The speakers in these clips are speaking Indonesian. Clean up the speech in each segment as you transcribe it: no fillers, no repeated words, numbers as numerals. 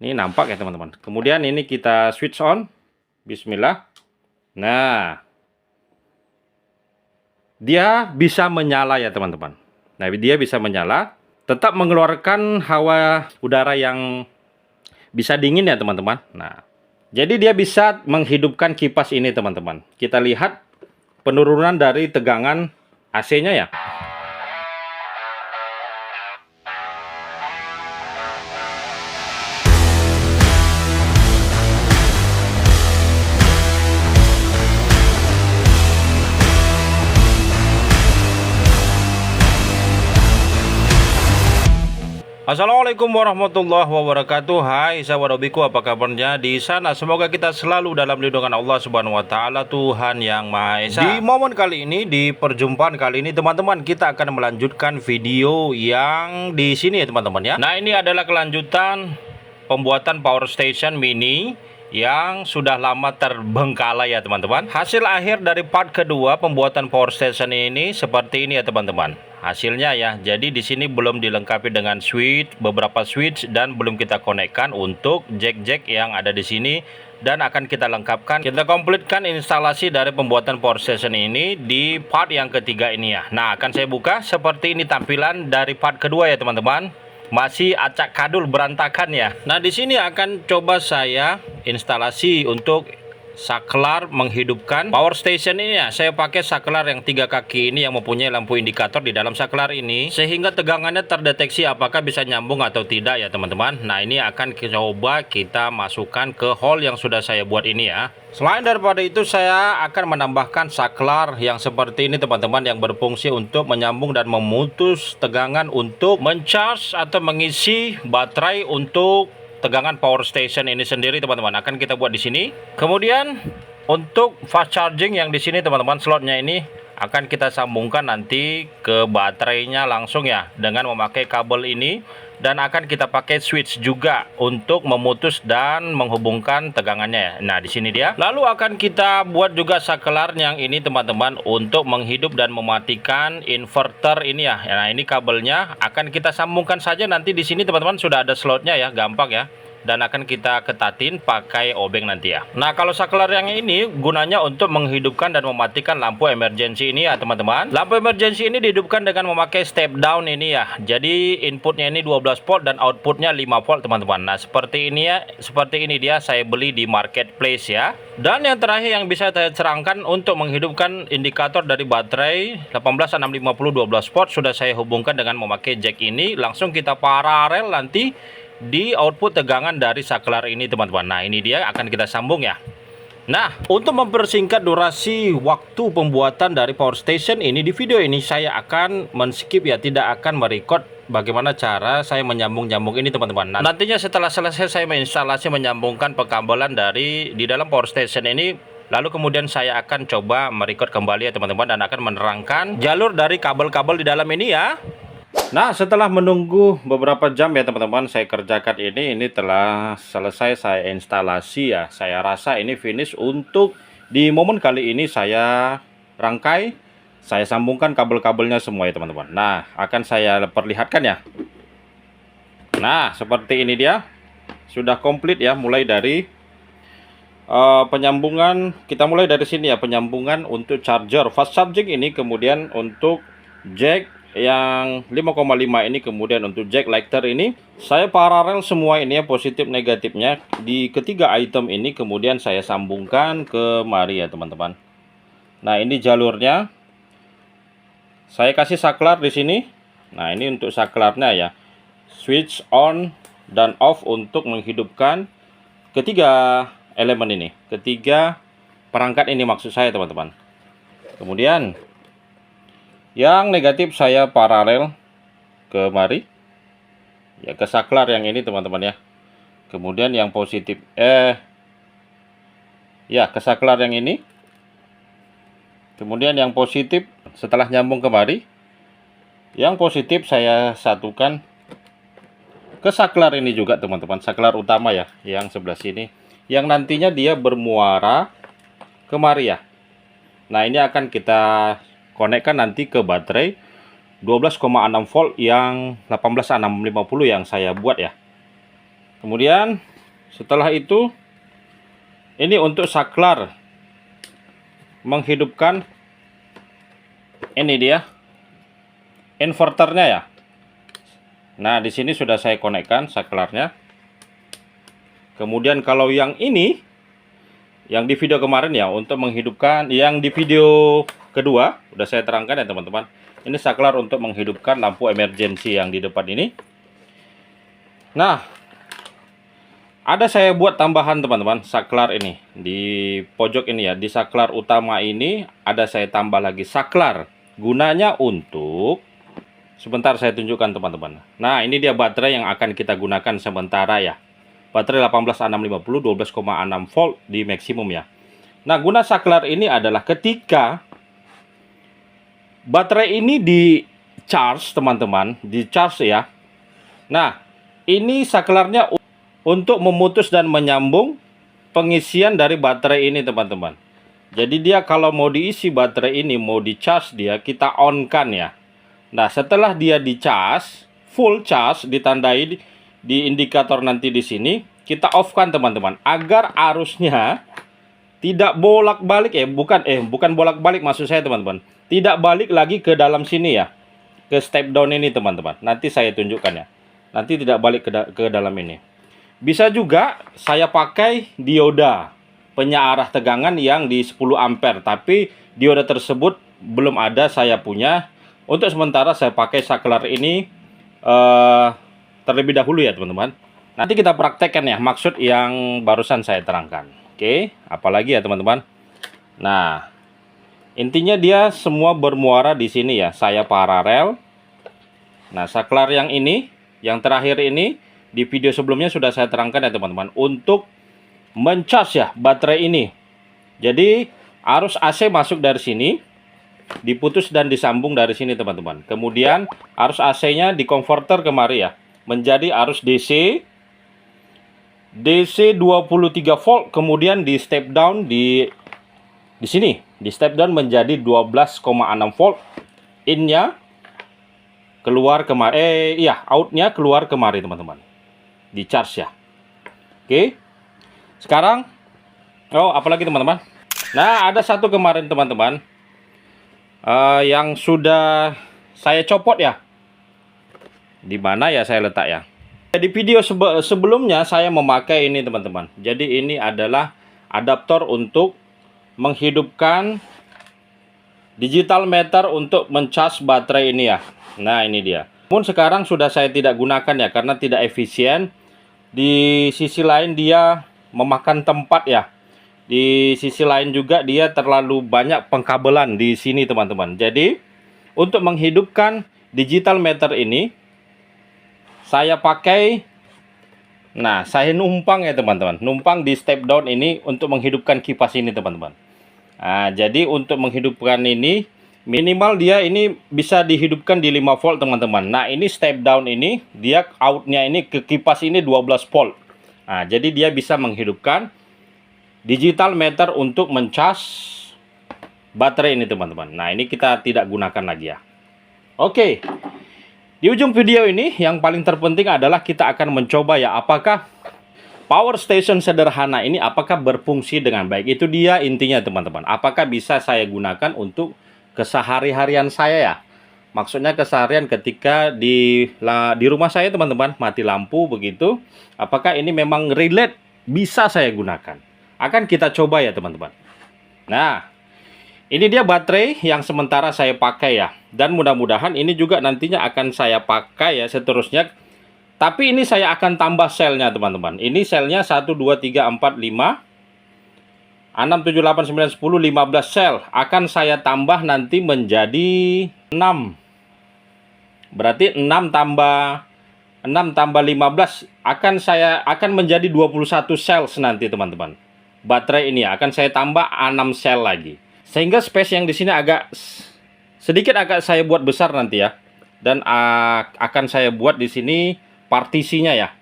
Ini nampak ya teman-teman. Kemudian ini kita switch on. Bismillah. Nah, dia bisa menyala ya teman-teman. Nah, dia bisa menyala, tetap mengeluarkan hawa udara yang bisa dingin ya teman-teman. Nah, jadi dia bisa menghidupkan kipas ini teman-teman. Kita lihat penurunan dari tegangan AC-nya ya. Assalamualaikum warahmatullahi wabarakatuh. Hai sahabat hobiku, apa kabarnya di sana? Semoga kita selalu dalam lindungan Allah Subhanahu wa taala, Tuhan yang Maha Esa. Di momen kali ini, di perjumpaan kali ini teman-teman, kita akan melanjutkan video yang di sini ya teman-teman ya. Nah, ini adalah kelanjutan pembuatan power station mini yang sudah lama terbengkalai ya teman-teman. Hasil akhir dari part kedua pembuatan power station ini seperti ini ya teman-teman. Hasilnya ya, jadi di sini belum dilengkapi dengan switch, beberapa switch, dan belum kita konekkan untuk jack-jack yang ada di sini, dan akan kita lengkapkan, kita komplitkan instalasi dari pembuatan power station ini di part yang ketiga ini ya. Nah, akan saya buka seperti ini tampilan dari part kedua ya teman-teman. Masih acak kadul berantakan ya. Nah, di sini akan coba saya instalasi untuk saklar menghidupkan power station ini ya. Saya pakai saklar yang 3 kaki ini yang mempunyai lampu indikator di dalam saklar ini, sehingga tegangannya terdeteksi apakah bisa nyambung atau tidak ya teman-teman. Nah, ini akan coba kita masukkan ke hole yang sudah saya buat ini ya. Selain daripada itu, saya akan menambahkan saklar yang seperti ini teman-teman, yang berfungsi untuk menyambung dan memutus tegangan untuk mencharge atau mengisi baterai untuk tegangan power station ini sendiri teman-teman. Akan kita buat di sini. Kemudian untuk fast charging yang di sini teman-teman, slotnya ini akan kita sambungkan nanti ke baterainya langsung ya, dengan memakai kabel ini, dan akan kita pakai switch juga untuk memutus dan menghubungkan tegangannya ya. Nah, di sini dia. Lalu akan kita buat juga saklar yang ini teman-teman untuk menghidup dan mematikan inverter ini ya. Nah, ini kabelnya akan kita sambungkan saja nanti di sini teman-teman, sudah ada slotnya ya, gampang ya. Dan akan kita ketatin pakai obeng nanti ya. Nah, kalau saklar yang ini gunanya untuk menghidupkan dan mematikan lampu emergency ini ya teman-teman. Lampu emergency ini dihidupkan dengan memakai step down ini ya. Jadi inputnya ini 12 volt dan outputnya 5 volt teman-teman. Nah, seperti ini ya, seperti ini dia, saya beli di marketplace ya. Dan yang terakhir yang bisa saya terangkan untuk menghidupkan indikator dari baterai 18650 12 volt, sudah saya hubungkan dengan memakai jack ini. Langsung kita paralel nanti di output tegangan dari saklar ini teman-teman. Nah, ini dia akan kita sambung ya. Nah, untuk mempersingkat durasi waktu pembuatan dari power station ini, di video ini saya akan men-skip ya, tidak akan merecord bagaimana cara saya menyambung-nyambung ini teman-teman. Nah, nantinya setelah selesai saya menginstalasi, menyambungkan pekabelan dari di dalam power station ini, lalu kemudian saya akan coba merecord kembali ya teman-teman, dan akan menerangkan jalur dari kabel-kabel di dalam ini ya. Nah, setelah menunggu beberapa jam ya teman-teman, saya kerjakan ini telah selesai saya instalasi ya. Saya rasa ini finish untuk di momen kali ini. Saya rangkai, saya sambungkan kabel-kabelnya semua ya teman-teman. Nah, akan saya perlihatkan ya. Nah, seperti ini dia, sudah komplit ya, mulai dari penyambungan. Kita mulai dari sini ya, penyambungan untuk charger fast charging ini, kemudian untuk jack yang 5,5 ini, kemudian untuk jack lighter ini saya paralel semua ini ya, positif negatifnya di ketiga item ini, kemudian saya sambungkan ke mari ya teman-teman. Nah, ini jalurnya saya kasih saklar di sini. Nah, ini untuk saklarnya ya, switch on dan off untuk menghidupkan ketiga elemen ini, ketiga perangkat ini maksud saya teman-teman. Kemudian yang negatif saya paralel ke mari ya, ke saklar yang ini teman-teman ya. Kemudian yang positif ya, ke saklar yang ini. Kemudian yang positif setelah nyambung ke mari, yang positif saya satukan ke saklar ini juga teman-teman, saklar utama ya, yang sebelah sini, yang nantinya dia bermuara ke mari ya. Nah, ini akan kita konekkan nanti ke baterai 12,6 volt yang 18650 yang saya buat ya. Kemudian Setelah itu, ini untuk saklar menghidupkan, ini dia inverternya ya. Nah, di sini sudah saya konekkan saklarnya. Kemudian kalau yang ini, yang di video kemarin ya, untuk menghidupkan, yang di video kedua udah saya terangkan ya teman-teman. Ini saklar untuk menghidupkan lampu emergency yang di depan ini. Nah, ada saya buat tambahan teman-teman, saklar ini di pojok ini ya, di saklar utama ini ada saya tambah lagi saklar. Gunanya untuk, sebentar saya tunjukkan teman-teman. Nah, ini dia baterai yang akan kita gunakan sementara ya. Baterai 18650 12,6 volt di maksimum ya. Nah, guna saklar ini adalah ketika baterai ini di charge teman-teman, di charge ya. Nah, ini saklarnya untuk memutus dan menyambung pengisian dari baterai ini teman-teman. Jadi dia kalau mau diisi baterai ini, mau di charge dia, kita on kan ya. Nah, setelah dia di charge, full charge, ditandai di indikator nanti di sini, kita off kan teman-teman, agar arusnya tidak bolak-balik bukan bolak-balik maksud saya teman-teman. Tidak balik lagi ke dalam sini ya, ke step down ini teman-teman. Nanti saya tunjukkan ya. Nanti tidak balik ke dalam ini. Bisa juga saya pakai dioda penyearah tegangan yang di 10 ampere, tapi dioda tersebut belum ada saya punya. Untuk sementara saya pakai saklar ini terlebih dahulu ya teman-teman. Nanti kita praktekkan ya maksud yang barusan saya terangkan. Oke, apalagi ya teman-teman. Nah, intinya dia semua bermuara di sini ya. Saya paralel. Nah, saklar yang ini, yang terakhir ini di video sebelumnya sudah saya terangkan ya teman-teman, untuk mencas ya baterai ini. Jadi arus AC masuk dari sini, diputus dan disambung dari sini teman-teman. Kemudian arus AC-nya dikonverter kemari ya, menjadi arus DC 23 volt, kemudian di step down di sini, di step down menjadi 12,6 volt. In-nya keluar kemari, outnya keluar kemari teman-teman. Di charge ya. Oke. Sekarang apalagi teman-teman. Nah, ada satu kemarin teman-teman yang sudah saya copot ya. Di mana ya saya letak ya. Di video sebelumnya saya memakai ini teman-teman. Jadi ini adalah adaptor untuk menghidupkan digital meter untuk mencas baterai ini ya. Nah, ini dia. Namun sekarang sudah saya tidak gunakan ya, karena tidak efisien. Di sisi lain dia memakan tempat ya. Di sisi lain juga dia terlalu banyak pengkabelan di sini teman-teman. Jadi untuk menghidupkan digital meter ini saya pakai, nah saya numpang ya teman-teman, numpang di step down ini untuk menghidupkan kipas ini teman-teman. Nah, jadi untuk menghidupkan ini minimal dia ini bisa dihidupkan di 5 volt teman-teman. Nah, ini step down ini dia outnya ini ke kipas ini 12 volt. Nah, jadi dia bisa menghidupkan digital meter untuk mencas baterai ini teman-teman. Nah, ini kita tidak gunakan lagi ya. Oke. Di ujung video ini yang paling terpenting adalah kita akan mencoba ya, apakah power station sederhana ini apakah berfungsi dengan baik. Itu dia intinya teman-teman. Apakah bisa saya gunakan untuk kesehari-harian saya ya. Maksudnya keseharian ketika di rumah saya teman-teman, mati lampu begitu. Apakah ini memang relate bisa saya gunakan. Akan kita coba ya teman-teman. Nah, ini dia baterai yang sementara saya pakai ya. Dan mudah-mudahan ini juga nantinya akan saya pakai ya seterusnya. Tapi ini saya akan tambah selnya teman-teman. Ini selnya 1, 2, 3, 4, 5 6, 7, 8, 9, 10, 15 sel. Akan saya tambah nanti menjadi 6. Berarti 6 tambah 15 akan menjadi 21 sel nanti teman-teman. Baterai ini akan saya tambah 6 sel lagi. Sehingga space yang di sini agak sedikit saya buat besar nanti ya. Dan akan saya buat di sini partisinya ya.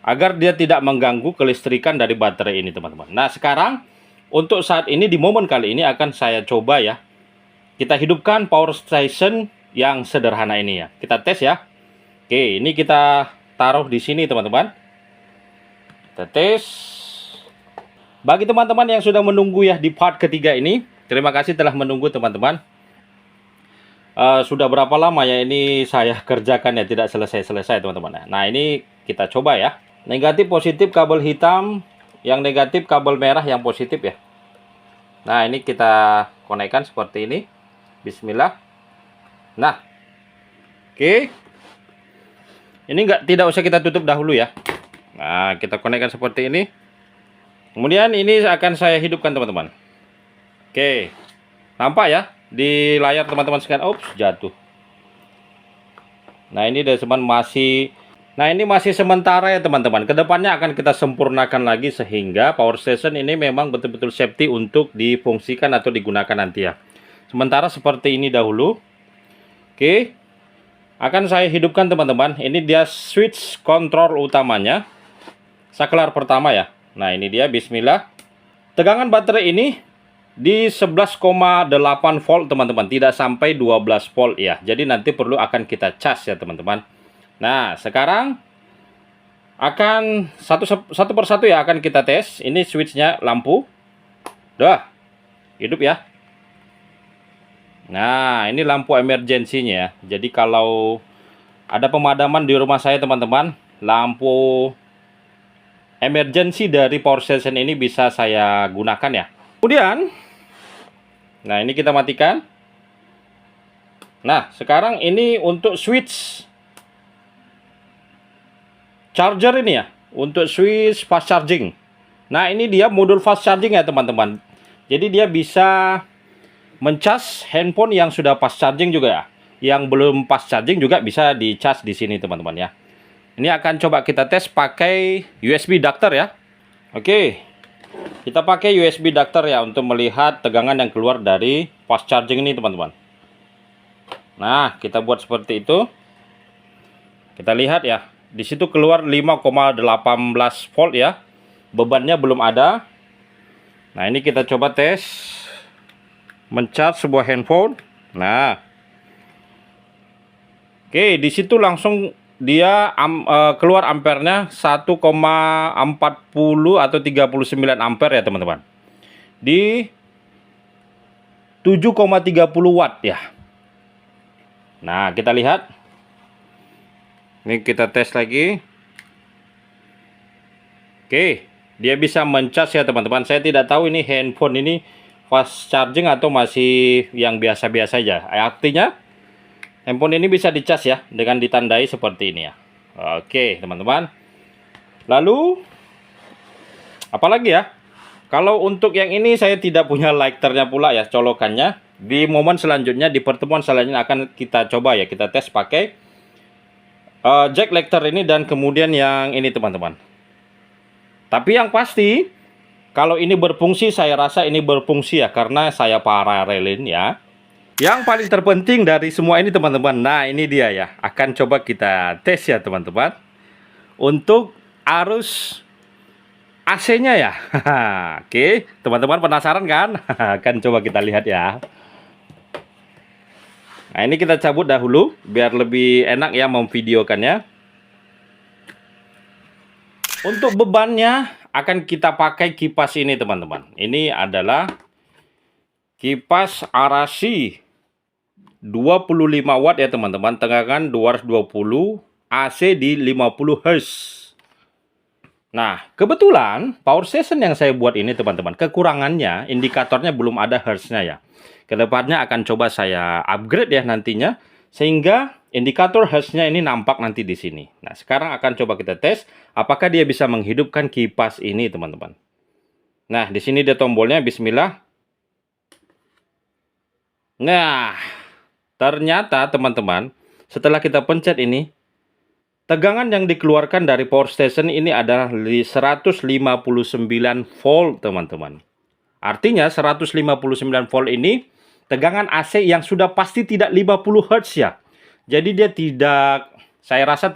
Agar dia tidak mengganggu kelistrikan dari baterai ini teman-teman. Nah, sekarang untuk saat ini di momen kali ini akan saya coba ya. Kita hidupkan power station yang sederhana ini ya. Kita tes ya. Oke, ini kita taruh di sini teman-teman. Kita tes. Bagi teman-teman yang sudah menunggu ya di part ketiga ini, terima kasih telah menunggu teman-teman. Sudah berapa lama ya ini saya kerjakan ya, tidak selesai-selesai teman-teman. Nah ini kita coba ya. Negatif positif kabel hitam, yang negatif kabel merah yang positif ya. Nah ini kita konekkan seperti ini. Bismillah. Nah, oke. Ini tidak usah kita tutup dahulu ya. Nah kita konekkan seperti ini. Kemudian ini akan saya hidupkan teman-teman. Oke, nampak ya di layar teman-teman sekalian. Ups, jatuh. Nah ini teman masih, nah ini masih sementara ya teman-teman. Kedepannya akan kita sempurnakan lagi sehingga power station ini memang betul-betul safety untuk difungsikan atau digunakan nanti ya. Sementara seperti ini dahulu. Oke, akan saya hidupkan teman-teman. Ini dia switch kontrol utamanya, saklar pertama ya. Nah ini dia, bismillah. Tegangan baterai ini di 11,8 volt teman-teman, tidak sampai 12 volt ya. Jadi nanti perlu akan kita cas ya teman-teman. Nah sekarang akan satu persatu ya akan kita tes. Ini switchnya lampu, dah hidup ya. Nah ini lampu emergensinya ya. Jadi kalau ada pemadaman di rumah saya teman-teman, lampu emergency dari power station ini bisa saya gunakan ya. Kemudian, nah ini kita matikan. Nah sekarang ini untuk switch charger ini ya, untuk switch fast charging. Nah ini dia modul fast charging ya teman-teman. Jadi dia bisa mencas handphone yang sudah fast charging juga ya. Yang belum fast charging juga bisa dicas di sini teman-teman ya. Ini akan coba kita tes pakai USB adapter ya. Oke. Kita pakai USB adapter ya untuk melihat tegangan yang keluar dari fast charging ini teman-teman. Nah, kita buat seperti itu. Kita lihat ya, di situ keluar 5,18 volt ya. Bebannya belum ada. Nah, ini kita coba tes mencharge sebuah handphone. Nah. Oke, di situ langsung dia keluar ampernya 1,40 atau 39 ampere ya teman-teman. Di 7,30 watt ya. Nah kita lihat. Ini kita tes lagi. Oke, dia bisa mencas ya teman-teman. Saya tidak tahu ini handphone ini fast charging atau masih yang biasa-biasa aja. Artinya handphone ini bisa dicas ya dengan ditandai seperti ini ya. Oke teman-teman. Lalu apalagi ya? Kalau untuk yang ini saya tidak punya lighternya pula ya, colokannya. Di momen selanjutnya, di pertemuan selanjutnya akan kita coba ya, kita tes pakai jack lighter ini dan kemudian yang ini teman-teman. Tapi yang pasti kalau ini berfungsi, saya rasa ini berfungsi ya, karena saya paralelin ya. Yang paling terpenting dari semua ini teman-teman, nah ini dia ya, akan coba kita tes ya teman-teman. Untuk arus AC-nya ya. Oke, teman-teman penasaran kan? Akan coba kita lihat ya. Nah ini kita cabut dahulu, biar lebih enak ya memvideokannya. Untuk bebannya akan kita pakai kipas ini teman-teman. Ini adalah kipas Arashi 25 watt ya teman-teman, tegangan 220, AC di 50 Hz. Nah, kebetulan power station yang saya buat ini teman-teman, kekurangannya indikatornya belum ada Hz-nya ya. Kedepannya akan coba saya upgrade ya nantinya, sehingga indikator Hz-nya ini nampak nanti di sini. Nah, sekarang akan coba kita tes apakah dia bisa menghidupkan kipas ini teman-teman. Nah, di sini dia tombolnya, bismillah. Nah, ternyata teman-teman, setelah kita pencet ini, tegangan yang dikeluarkan dari power station ini adalah 159 volt teman-teman. Artinya 159 volt ini tegangan AC yang sudah pasti tidak 50 Hz ya. Jadi dia tidak, saya rasa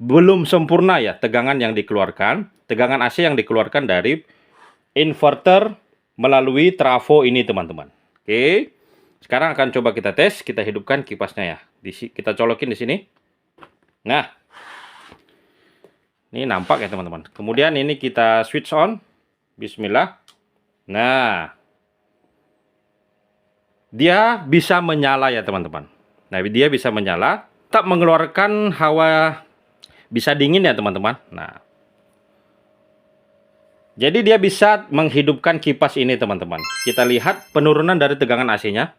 belum sempurna ya tegangan yang dikeluarkan. Tegangan AC yang dikeluarkan dari inverter melalui trafo ini teman-teman. Oke. Sekarang akan coba kita tes, kita hidupkan kipasnya ya. Kita colokin di sini. Nah. Ini nampak ya teman-teman. Kemudian ini kita switch on. Bismillah. Nah, dia bisa menyala ya teman-teman. Nah, dia bisa menyala, tak mengeluarkan hawa, bisa dingin ya teman-teman. Nah, jadi dia bisa menghidupkan kipas ini teman-teman. Kita lihat penurunan dari tegangan AC-nya.